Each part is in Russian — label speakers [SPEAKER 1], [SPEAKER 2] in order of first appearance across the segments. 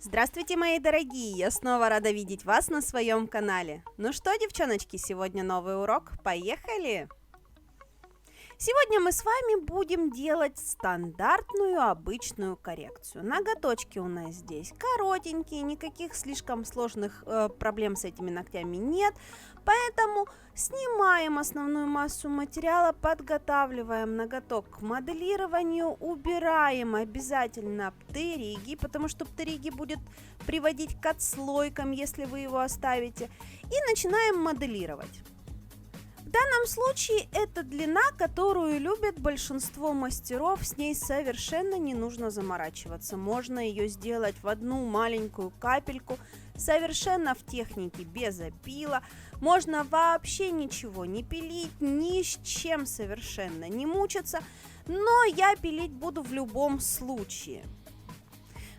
[SPEAKER 1] Здравствуйте, мои дорогие! Я снова рада видеть вас на своем канале. Ну что, девчоночки, сегодня новый урок. Поехали! Сегодня мы с вами будем делать стандартную обычную коррекцию. Ноготочки у нас здесь коротенькие, никаких слишком сложных проблем с этими ногтями нет. Поэтому снимаем основную массу материала, подготавливаем ноготок к моделированию, убираем обязательно птериги, потому что птериги будет приводить к отслойкам, если вы его оставите, и начинаем моделировать. В данном случае это длина, которую любят большинство мастеров, с ней совершенно не нужно заморачиваться. Можно ее сделать в одну маленькую капельку, совершенно в технике без опила. Можно вообще ничего не пилить, ни с чем совершенно не мучиться, но я пилить буду в любом случае.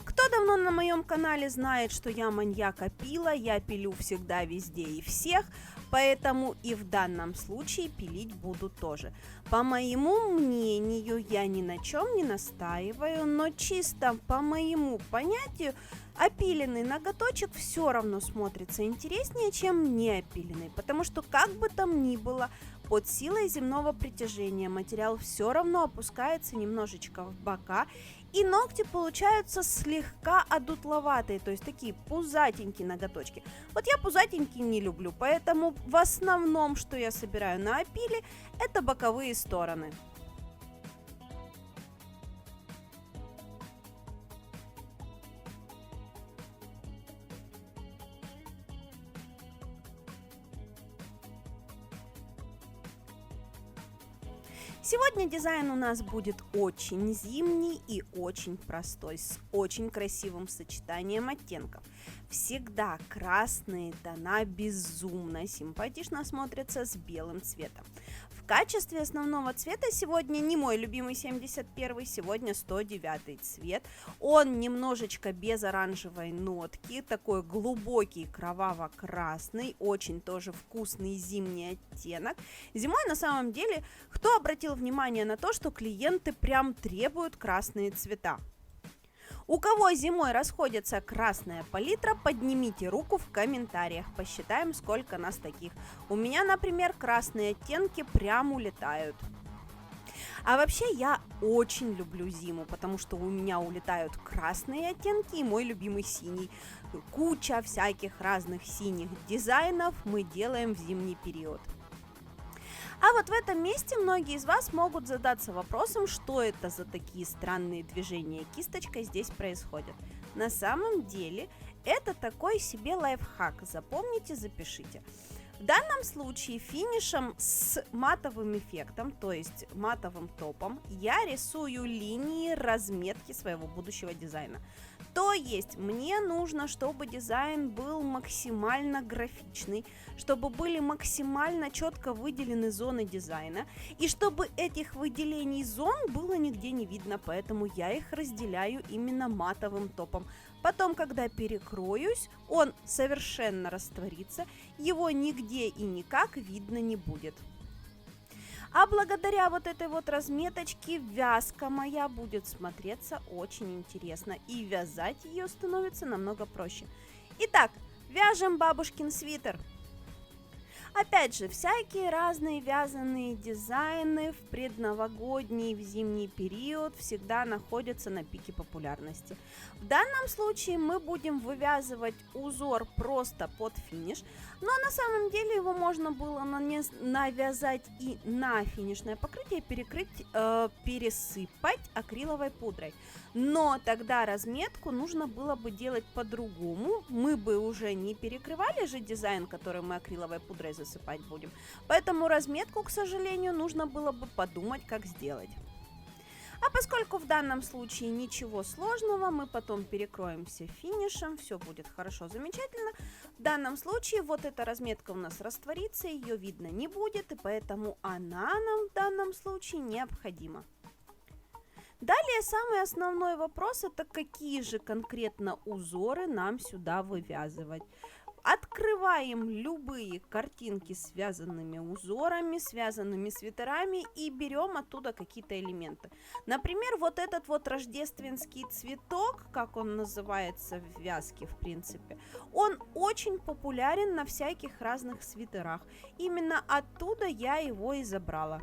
[SPEAKER 1] Кто давно на моем канале знает, что я маньяк опила, я пилю всегда, везде и всех, поэтому и в данном случае пилить буду тоже. По моему мнению, я ни на чем не настаиваю, но чисто по моему понятию, опиленный ноготочек все равно смотрится интереснее, чем не опиленный, потому что как бы там ни было, под силой земного притяжения материал все равно опускается немножечко в бока, и ногти получаются слегка одутловатые, то есть такие пузатенькие ноготочки. Вот я пузатенькие не люблю, поэтому в основном, что я собираю на опиле, это боковые стороны. Сегодня дизайн у нас будет очень зимний и очень простой, с очень красивым сочетанием оттенков. Всегда красные тона безумно симпатично смотрятся с белым цветом. В качестве основного цвета сегодня не мой любимый 71, сегодня 109 цвет. Он немножечко без оранжевой нотки, такой глубокий кроваво-красный, очень тоже вкусный зимний оттенок. Зимой на самом деле, кто обратил внимание на то, что клиенты прям требуют красные цвета? У кого зимой расходится красная палитра, поднимите руку в комментариях, посчитаем, сколько нас таких. У меня, например, красные оттенки прям улетают. А вообще я очень люблю зиму, потому что у меня улетают красные оттенки и мой любимый синий. Куча всяких разных синих дизайнов мы делаем в зимний период. А вот в этом месте многие из вас могут задаться вопросом, что это за такие странные движения кисточкой здесь происходят. На самом деле это такой себе лайфхак, запомните, запишите. В данном случае финишем с матовым эффектом, то есть матовым топом, я рисую линии разметки своего будущего дизайна. То есть мне нужно, чтобы дизайн был максимально графичный, чтобы были максимально четко выделены зоны дизайна, и чтобы этих выделений зон было нигде не видно, поэтому я их разделяю именно матовым топом. Потом, когда перекроюсь, он совершенно растворится, его нигде и никак видно не будет. А благодаря вот этой вот разметочке вязка моя будет смотреться очень интересно, и вязать ее становится намного проще. Итак, вяжем бабушкин свитер. Опять же, всякие разные вязаные дизайны в предновогодний, в зимний период всегда находятся на пике популярности. В данном случае мы будем вывязывать узор просто под финиш, но на самом деле его можно было навязать и на финишное покрытие, пересыпать акриловой пудрой. Но тогда разметку нужно было бы делать по-другому, мы бы уже не перекрывали же дизайн, который мы акриловой пудрой засыпать будем, поэтому разметку, к сожалению, нужно было бы подумать, как сделать. А поскольку в данном случае ничего сложного, мы потом перекроемся финишем, все будет хорошо, замечательно. В данном случае вот эта разметка у нас растворится, ее видно не будет, и поэтому она нам в данном случае необходима. Далее самый основной вопрос, это какие же конкретно узоры нам сюда вывязывать. Открываем любые картинки с связанными узорами, связанными свитерами и берем оттуда какие-то элементы. Например, вот этот вот рождественский цветок, как он называется в вязке, в принципе, он очень популярен на всяких разных свитерах. Именно оттуда я его и забрала.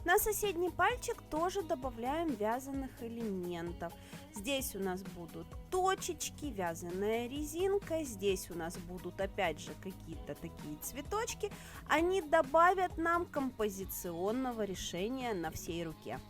[SPEAKER 1] На соседний пальчик тоже добавляем вязаных элементов. Здесь у нас будут точечки, вязаная резинка, здесь у нас будут опять же какие-то такие цветочки. Они добавят нам композиционного решения на всей руке.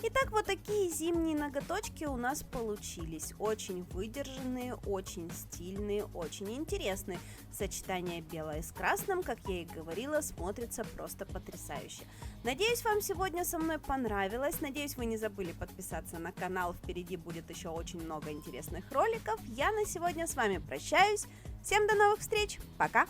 [SPEAKER 1] Итак, вот такие зимние ноготочки у нас получились. Очень выдержанные, очень стильные, очень интересные. Сочетание белое с красным, как я и говорила, смотрится просто потрясающе. Надеюсь, вам сегодня со мной понравилось. Надеюсь, вы не забыли подписаться на канал. Впереди будет еще очень много интересных роликов. Я на сегодня с вами прощаюсь. Всем до новых встреч. Пока!